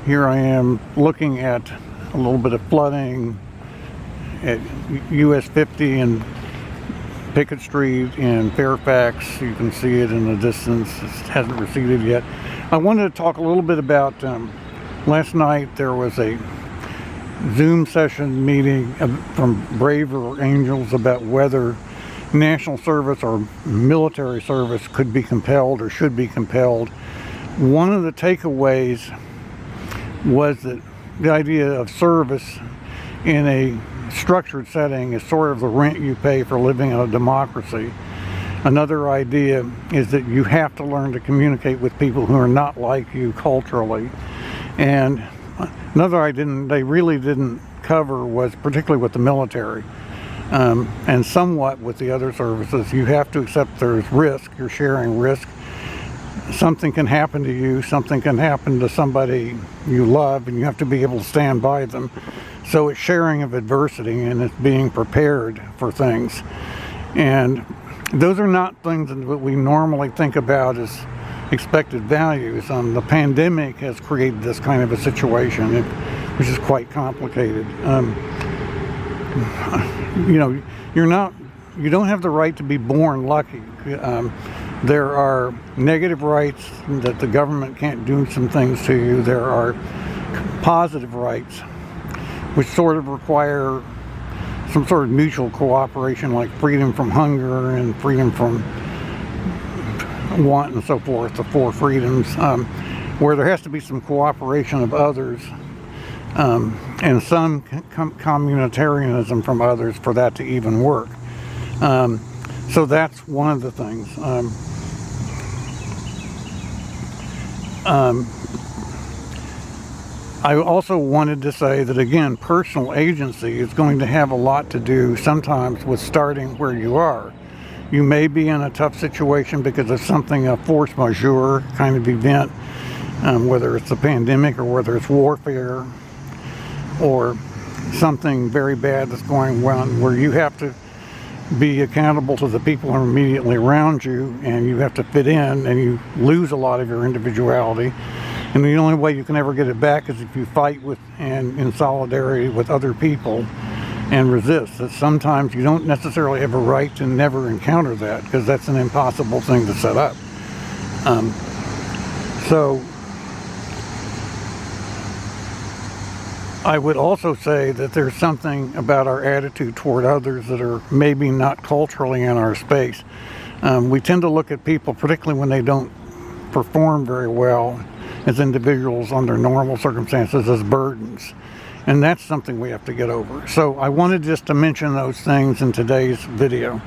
Here I am looking at a little bit of flooding at US 50 and Pickett Street in Fairfax. You can see it in the distance. It hasn't receded yet. I wanted to talk a little bit about last night. There was a Zoom session meeting from Braver Angels about whether national service or military service could be compelled or should be compelled. One of the takeaways was that the idea of service in a structured setting is sort of the rent you pay for living in a democracy. Another idea is that you have to learn to communicate with people who are not like you culturally. And another idea they really didn't cover was particularly with the military, and somewhat with the other services. You have to accept there's risk. You're sharing risk. Something can happen to you. Something can happen to somebody you love, and you have to be able to stand by them. So it's sharing of adversity, and it's being prepared for things. And those are not things that we normally think about as expected values. The pandemic has created this kind of a situation, which is quite complicated. You don't have the right to be born lucky. There are negative rights that the government can't do some things to you. There are positive rights, which sort of require some sort of mutual cooperation, like freedom from hunger and freedom from want and so forth, the four freedoms, where there has to be some cooperation of others and some communitarianism from others for that to even work. So that's one of the things. I also wanted to say that, again, personal agency is going to have a lot to do sometimes with starting where you are. You may be in a tough situation because of something, a force majeure kind of event, whether it's a pandemic or whether it's warfare or something very bad that's going on, where you have to be accountable to the people who are immediately around you, and you have to fit in, and you lose a lot of your individuality. And the only way you can ever get it back is if you fight with and in solidarity with other people and resist. That sometimes you don't necessarily have a right to never encounter that, because that's an impossible thing to set up. So I would also say that there's something about our attitude toward others that are maybe not culturally in our space. We tend to look at people, particularly when they don't perform very well as individuals under normal circumstances, as burdens. And that's something we have to get over. So I wanted just to mention those things in today's video.